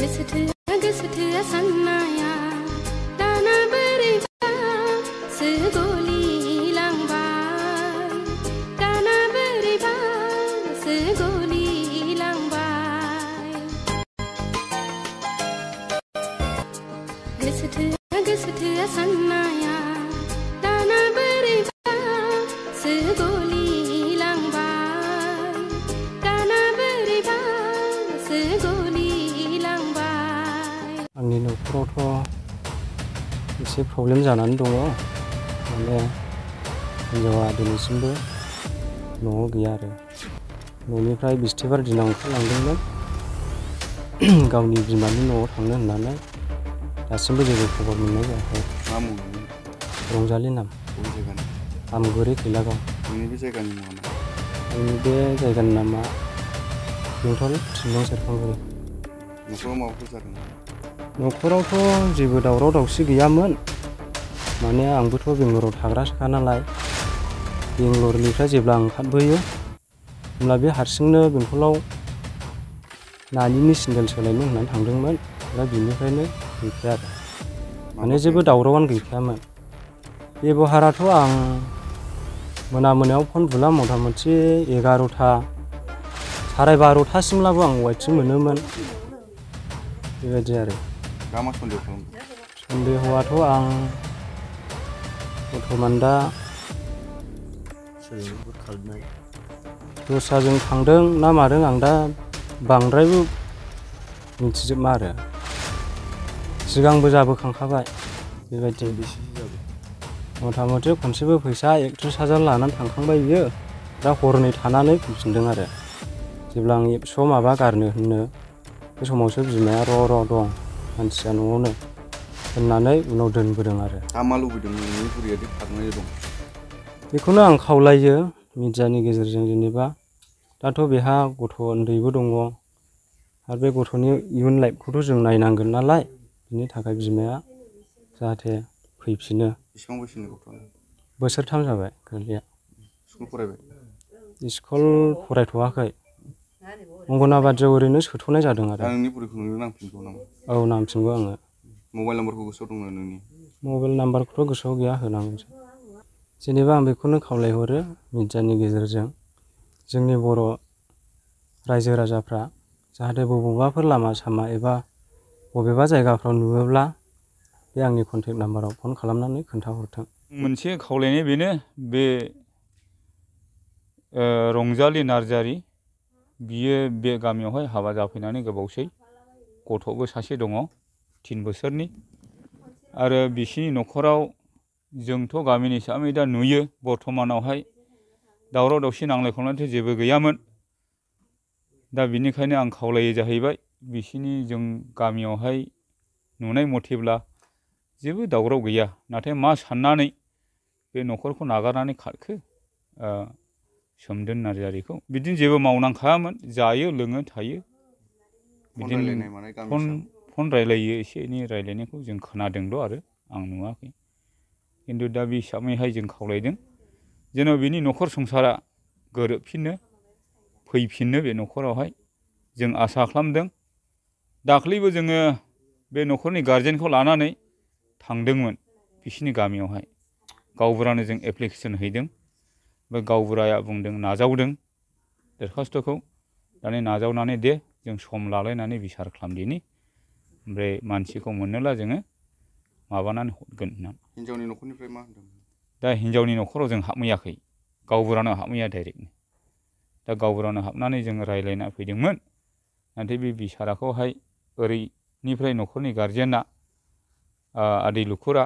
गोसोथोआ साननाया दाना बोरैबा सोगलि लांबाय दाना बोरैबा सोगलि लांबाय गोसोथोआ साननाया दाना बोरैबा सोगलि लांबाय दाना बोरैबा सोगलि आंनि न'खरावथ' एसे प्रब्लेम जानानै दङ माने हिनजावा दिनैसिमबो न'आव गैया आरो न'निफ्राय बिस्थिबार दिनाव ओंखारलांदोंमोन गावनि बिमानि न'आव थांनो होननानै दासिमबो जेबो खबर मोननाय जायाखै। मा मुं? रंजालि नाम। बबे जायगानि? आमगुरि खैलागाव। नोंनि बे जायगानि मुङा मा? आंनि बे जायगानि नामा बेंटल थिंलं सेरफांगुरि। न'खराव माबाफोर जादों? न'खरावथ' जेबो दावराव दावसि गैयामोन माने आंबोथ' बेंगलराव थाग्रासोखा नालाय बेंगलरनिफ्राय जेब्ला ओंखारबोयो होमब्ला बे हारसिंनो बेंटलाव नानिनि सेन्देल सोलायनो होननानै थांदोंमोन दा बिनिफ्रायनो गैखाया आरो माने जेबो दावरावानो गैखायामोन। बेबहाराथ' आं मोनायाव फन बुला मथा मथि 11ता 12:30सिमब्लाबो आं वाइथिं मोनोमोन बेबायदि आरो। दा मा सन्देह खालामदों? सन्देहआथ' आं बर्थमान दा दस्राजों थांदों ना मादों आं दा बांद्रायबो मिथिजोबा आरो सिगांबो जाबोखांखाबाय बेबायदि। मथा मथि खनसेबो फैसा 31,000 लानानै थांखांबाय बियो दा हरनै थानानै फैफिनदों आरो जेब्ला आं एबसुआव माबा गारनो होननो बे समावसो बिमाया र' दं मानसिया न'आवनो होननानै उनाव दोनबोदों आरो। दा मा लुबैदों नोंनि बुरैया दि खारनानै दं? बेखौनो आं खावलायो मिडियानि गेजेरजों जेनेबा दाथ' बेहा गथ' उन्दैबो दङ आरो बे गथ'नि इयुन लाइफखौथ' जों नायनांगोन नालाय बिनि थाखाय बिमाया जाहाथे फैफिनो। बेसेबां बैसोनि गथ'आ? बोसोरथाम जाबाय गोरलैया। स्कुल फरायबाय? स्कुल फरायथ'वाखै अंगनाबादियाव ओरैनो सोथ'नाय जादों आरो। दा नोंनि बुरैखौ नोंनो नांफिनगौ नामा? औ नांफिनगौ आङो। मबाइल नाम्बारखौ गोसोआव दं नोंनि? मबाइल नाम्बारखौथ' गोसोआव गैया होनांगौसो। जेनेबा आं बेखौनो खावलायहरो मिडियानि गेजेरजों जोंनि बर' रायजो राजाफ्रा जाहाथे बबेबाफोर लामा सामा एबा बबेबा जायगाफ्राव नुयोब्ला बे आंनि कन्टेक्ट नाम्बाराव फन खालामनानै खोन्थाहरथों। मोनसे खावलायनाय बेनो बे रंजालि नार्जारि बियो बे गामियावहाय हाबा जाफैनानै गोबावसै गथ'बो सासे दङ 3 बोसोरनि आरो बिसिनि न'खराव जोंथ' गामिनि हिसाबै दा नुयो बर्थमानावहाय दावराव दावसि नांलाय खमलायथ' जेबो गैयामोन। दा बिनिखायनो आं खावलायो जाहैबाय बिसिनि जों गामियावहाय नुनाय मथेब्ला जेबो दावराव गैया नाथाय मा साननानै बे न'खरखौ नागारनानै खारखो सोमदोन नार्जारिखौ बिदिनो जेबो मावनांखायामोन जायो लोङो थायो बिदिनो फन रायलायो एसे एनै रायलायनायखौ जों खोनादोंल' आरो आं नुवाखै खिन्थु दा बे हिसाबैहाय जों खावलायदों जेन' बिनि न'खर संसारा गोरोबफिनो फैफिननो बे न'खरावहाय जों आसा खालामदों। दाख्लैबो जोङो बे न'खरनि गारजेनखौ लानानै थांदोंमोन बिसिनि गामियावहाय गावबुरानो जों एप्लिकेसन हैदों बे गावबुराया बुंदों नाजावदों दरखास्त'खौ दाने नाजावनानै दे जों सम लालायनानै बिसार खालामदिनि ओमफ्राय मानसिखौ मोनोब्ला जोङो माबानानै हरगोन होननानै। हिनजावनि न'खरनिफ्राय मा होनदों? दा हिनजावनि न'खराव जों हाबहैयाखै गावबुरानो हाबहैया डाइरेक्टनो दा गावबुरानो हाबनानै जों रायज्लायना फैदोंमोन नाथाय बे बिसाराखौहाय ओरैनिफ्राय न'खरनि गारजेना आदै लुखुरा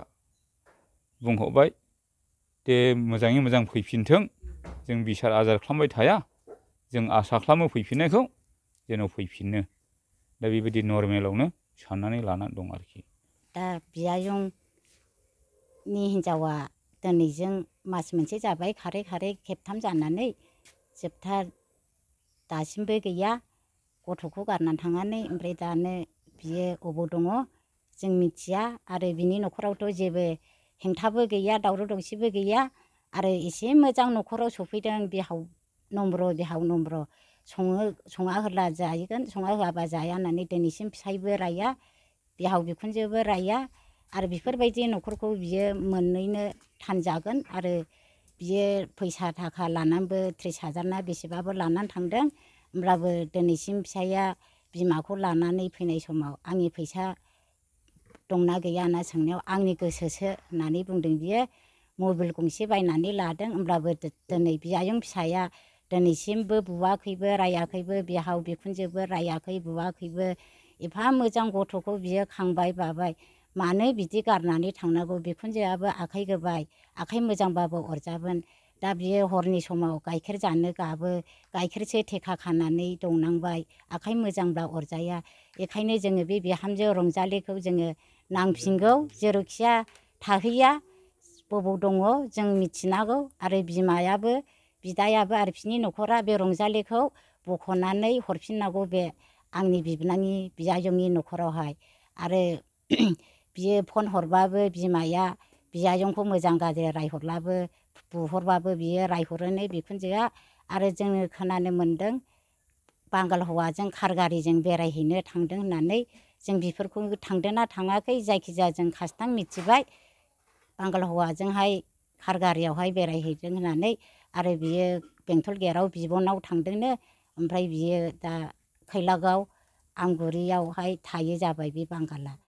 बुंहरबाय दे मोजाङै मोजां फैफिनथों जों बिसार आजार खालामबाय थाया जों आसा खालामो फैफिननायखौ जेन' फैफिनो दा बेबायदि नर्मेलावनो साननानै लानानै दं आरोखि। दा बियायंनि हिन्जावा दिनैजों मास मोनसे जाबाय खारै खारै खेबथाम जानानै जोबथा दासिमबो गैया गथ'खौ गारनानै थांनानै ओमफ्राय दानो बियो अबाव दङ जों मिथिया आरो बिनि न'खरावथ' जेबो हेंथाबो गैया दावराव दावसिबो गैया आरो एसे मोजां न'खराव सफैदों बिहाव नम्र' संना होला जाहैगोन संना होआबा जाया होननानै दिनैसिम फिसायबो राया बिहाव बिखुनजोबो राया आरो बेफोरबायदि न'खरखौ बियो मोननैनो थानजागोन आरो बियो फैसा थाखा लानानैबो 30,000 ना बेसेबाबो लानानै थांदों होमब्लाबो दिनैसिम फिसाया बिमाखौ लानानै फैनाय समाव आंनि फैसा दंना गैया होनना सोंनायाव आंनि गोसोसो होननानै बुंदों बियो मबाइल गंसे बायनानै लादों होमब्लाबो दिनै बियायं फिसाया दिनैसिमबो बुवाखैबो रायाखैबो बिहाव बिखुनजोबो रायाखै बुवाखैबो एफा मोजां गथ'खौ बियो खांबाय बाबाय मानो बिदि गारनानै थांनांगौ बिखुनजोआबो आखाइ गोबाय आखाइ मोजांबाबो अरजाबोन दा बियो हरनि समाव गाइखेर जानो गाबो गाइखेरसो थेखा खानानै दौनांबाय आखाइ मोजांब्ला अरजाया बेखायनो जोङो बे बिहामजो रंजालिखौ जोङो नांफिनगौ जेरावखिया थाहैया बबाव दङ जों मिथिनांगौ आरो बिमायाबो बिदायाबो आरो बिसिनि न'खरा बे रंजालिखौ बख'नानै हरफिननांगौ बे आंनि बिबोनांनि बियायंनि न'खरावहाय आरो बियो फन हरबाबो बिमाया बियायंखौ मोजां गाज्रि रायहरलाबो बुहरबाबो बियो रायहरोनो बिखुनजोआ आरो जोङो खोनानो मोन्दों बांगाल हौवाजों कार गारिजों बेरायहैनो थांदों होननानै जों बेफोरखौ थांदोंना थाङाखै जायखिजाया जों खासथां मिथिबाय बांगाल हौवाजोंहाय कार गारियावहाय बेरायहैदों होननानै आरो बियो बेंटल गेटआव बिबनाव थांदोंनो ओमफ्राय बियो दा खैलागाव आमगुरियावहाय थायो जाबाय बे बांगाला